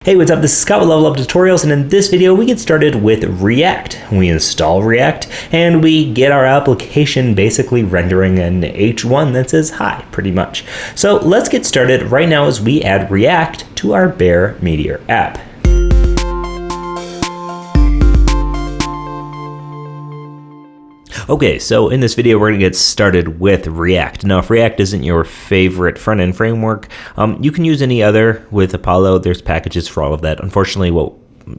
Hey, what's up? This is Scott with Level Up Tutorials, and in this video we get started with React. We install React, and we get our application basically rendering an H1 that says hi, pretty much. So let's get started right now as we add React to our bare Meteor app. Okay, so in this video, we're going to get started with React. Now, if React isn't your favorite front-end framework, you can use any other with Apollo. There's packages for all of that. Unfortunately, what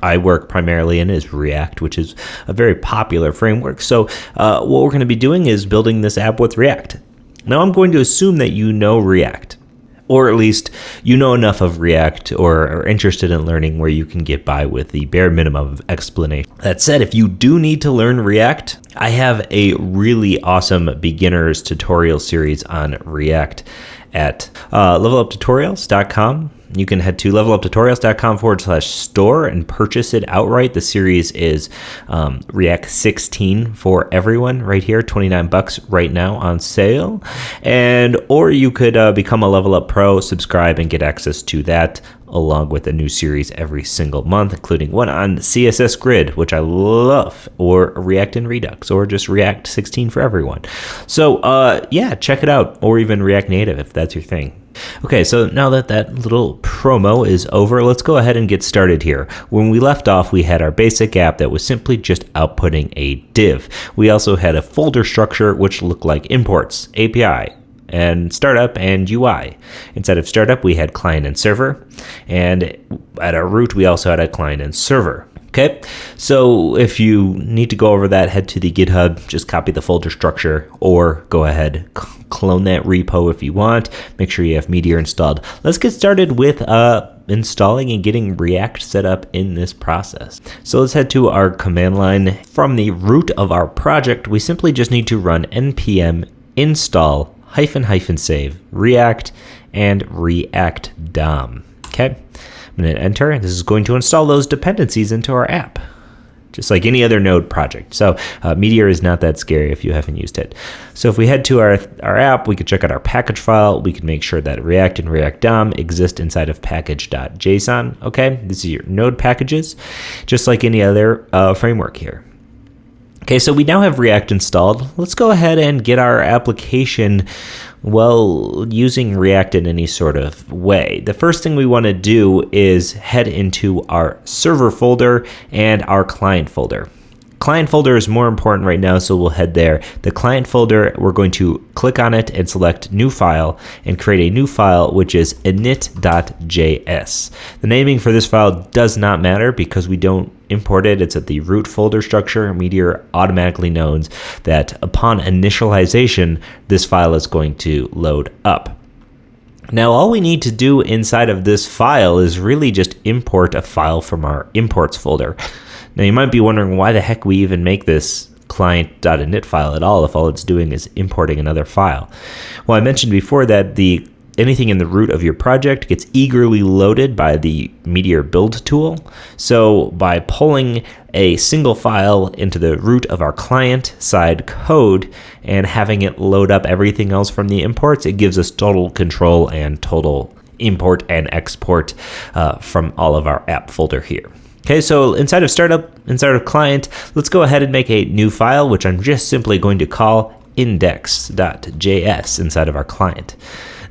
I work primarily in is React, which is a very popular framework. So what we're going to be doing is building this app with React. Now, I'm going to assume that you know React, or at least you know enough of React or are interested in learning where you can get by with the bare minimum of explanation. That said, if you do need to learn React, I have a really awesome beginners tutorial series on React at leveluptutorials.com. You can head to leveluptutorials.com/store and purchase it outright. The series is React 16 for everyone right here, $29 right now on sale. Or you could become a Level Up Pro, subscribe, and get access to that along with a new series every single month, including one on CSS Grid, which I love, or React and Redux, or just React 16 for everyone. So yeah, check it out, or even React Native if that's your thing. Okay, so now that that little promo is over, let's go ahead and get started here. When we left off, we had our basic app that was simply just outputting a div. We also had a folder structure which looked like imports, API, and startup and UI. Inside of startup, we had client and server, and at our root, we also had a client and server. Okay, so if you need to go over that, head to the GitHub, just copy the folder structure, or go ahead, clone that repo if you want. Make sure you have Meteor installed. Let's get started with installing and getting React set up in this process. So let's head to our command line. From the root of our project, we simply just need to run npm install --save React and React DOM. Okay. I'm going to enter. This is going to install those dependencies into our app, just like any other Node project. So Meteor is not that scary if you haven't used it. So if we head to our app, we could check out our package file. We can make sure that React and React DOM exist inside of package.json. Okay, this is your Node packages, just like any other framework here. Okay, so we now have React installed. Let's go ahead and get our application, well, using React in any sort of way. The first thing we want to do is head into our server folder and our client folder. Client folder is more important right now, so we'll head there. The client folder, we're going to click on it and select new file and create a new file, which is init.js. The naming for this file does not matter because we don't import it. It's at the root folder structure. Meteor automatically knows that upon initialization, this file is going to load up. Now, all we need to do inside of this file is really just import a file from our imports folder. Now, you might be wondering why the heck we even make this client.init file at all if all it's doing is importing another file. Well, I mentioned before that anything in the root of your project gets eagerly loaded by the Meteor build tool. So by pulling a single file into the root of our client side code and having it load up everything else from the imports, it gives us total control and total import and export from all of our app folder here. Okay, so inside of startup, inside of client, let's go ahead and make a new file, which I'm just simply going to call index.js inside of our client.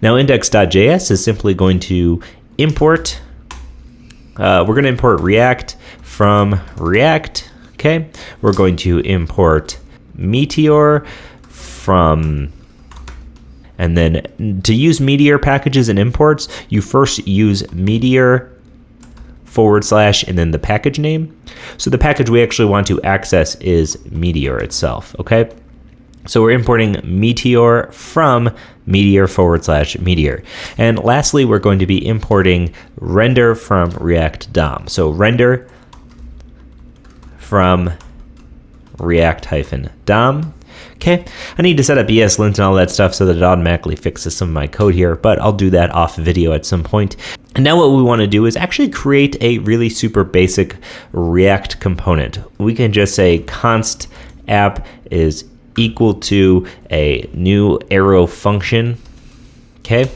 Now, index.js is simply going to import, we're going to import React from React, okay? We're going to import Meteor from, and then to use Meteor packages and imports, you first use Meteor / and then the package name. So the package we actually want to access is Meteor itself, okay? So we're importing Meteor from Meteor / Meteor. And lastly, we're going to be importing render from React DOM. So render from React-DOM. Okay, I need to set up ESLint and all that stuff so that it automatically fixes some of my code here, but I'll do that off video at some point. And now what we want to do is actually create a really super basic React component. We can just say const app is equal to a new arrow function, okay?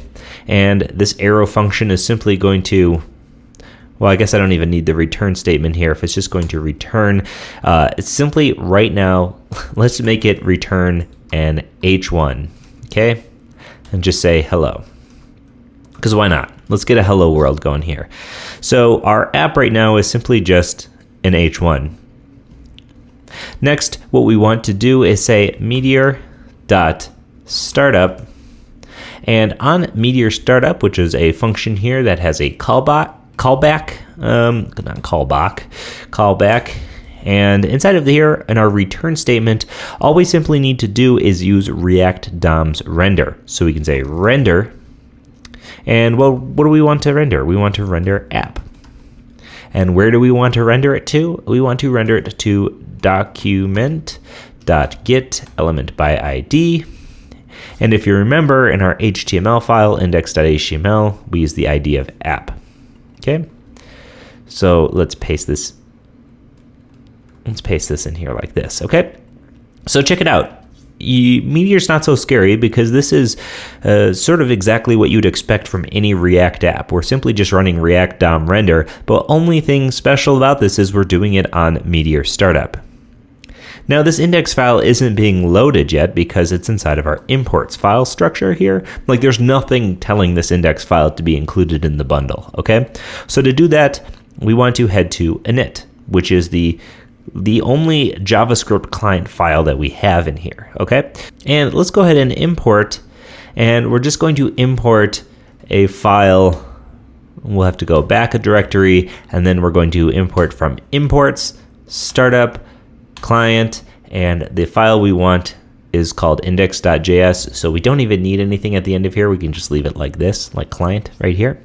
And this arrow function is simply going to Well, I guess I don't even need the return statement here if it's just going to return. It's simply right now, let's make it return an H1, okay? And just say hello. Because why not? Let's get a hello world going here. So our app right now is simply just an H1. Next, what we want to do is say meteor.startup. And on Meteor Startup, which is a function here that has a callback. And inside of here, in our return statement, all we simply need to do is use React DOM's render. So we can say render, and well, what do we want to render? We want to render app. And where do we want to render it to? We want to render it to document.getElementById. And if you remember, in our HTML file, index.html, we use the ID of app. Okay, so let's paste this. Let's paste this in here like this. Okay, so check it out. Meteor's not so scary because this is sort of exactly what you'd expect from any React app. We're simply just running React DOM render, but only thing special about this is we're doing it on Meteor Startup. Now this index file isn't being loaded yet because it's inside of our imports file structure here. Like there's nothing telling this index file to be included in the bundle, okay? So to do that, we want to head to init, which is the only JavaScript client file that we have in here, okay? And let's go ahead and import, and we're just going to import a file. We'll have to go back a directory, and then we're going to import from imports, startup, client, and the file we want is called index.js, so we don't even need anything at the end of here. We can just leave it like this, like client right here.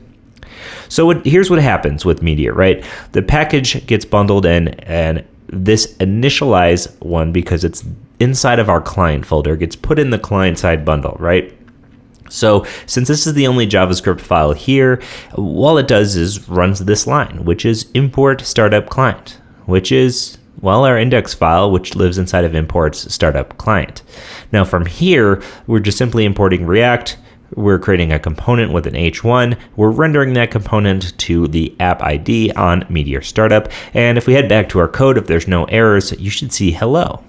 So here's what happens with Meteor, right? The package gets bundled in, and this initialize one, because it's inside of our client folder, gets put in the client side bundle, right? So since this is the only JavaScript file here, all it does is runs this line, which is import startup client, which is, well, our index file, which lives inside of imports startup client. Now from here, we're just simply importing React. We're creating a component with an H1. We're rendering that component to the app ID on Meteor Startup. And if we head back to our code, if there's no errors, you should see hello.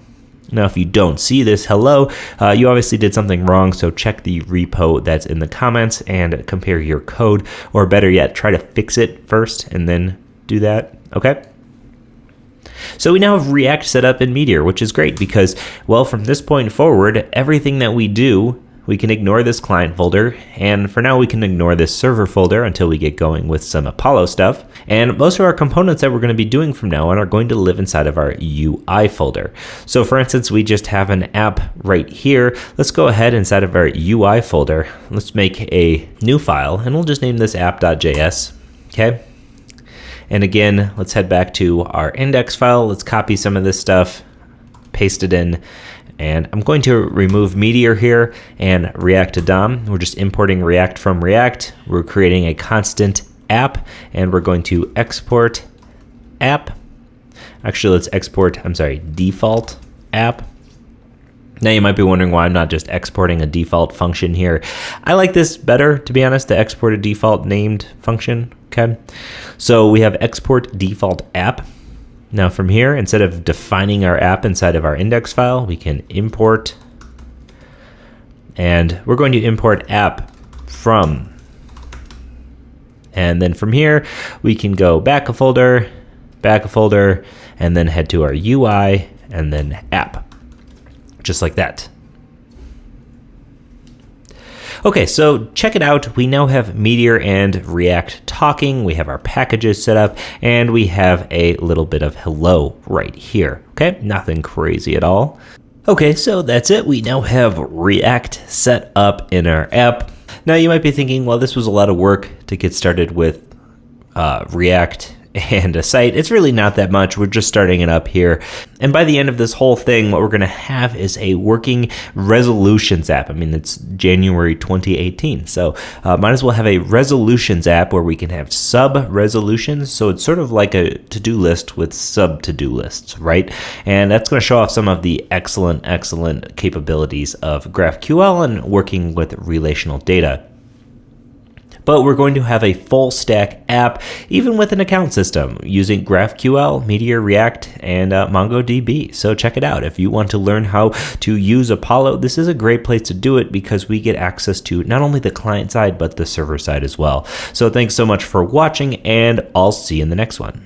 Now, if you don't see this hello, you obviously did something wrong. So check the repo that's in the comments and compare your code, or better yet, try to fix it first and then do that. Okay. So we now have React set up in Meteor, which is great because, well, from this point forward, everything that we do, we can ignore this client folder, and for now we can ignore this server folder until we get going with some Apollo stuff. And most of our components that we're going to be doing from now on are going to live inside of our UI folder. So for instance, we just have an app right here. Let's go ahead inside of our UI folder. Let's make a new file, and we'll just name this app.js. Okay. And again, let's head back to our index file. Let's copy some of this stuff, paste it in. And I'm going to remove Meteor here and React to DOM. We're just importing React from React. We're creating a constant app, and we're going to export app. Actually, let's export, default app. Now you might be wondering why I'm not just exporting a default function here. I like this better, to be honest, to export a default named function, okay? So we have export default app. Now from here, instead of defining our app inside of our index file, we can import, and we're going to import app from. And then from here, we can go back a folder, and then head to our UI and then app, just like that. Okay, so check it out. We now have Meteor and React talking. We have our packages set up, and we have a little bit of hello right here. Okay, nothing crazy at all. Okay, so that's it. We now have React set up in our app. Now you might be thinking, well, this was a lot of work to get started with React and a site. It's really not that much. We're just starting it up here. And by the end of this whole thing, what we're going to have is a working resolutions app. I mean, it's January 2018. So might as well have a resolutions app where we can have sub resolutions. So it's sort of like a to-do list with sub to-do lists, right? And that's going to show off some of the excellent capabilities of GraphQL and working with relational data. but we're going to have a full stack app, even with an account system, using GraphQL, Meteor React, and MongoDB. So check it out. If you want to learn how to use Apollo, this is a great place to do it because we get access to not only the client side, but the server side as well. So thanks so much for watching, and I'll see you in the next one.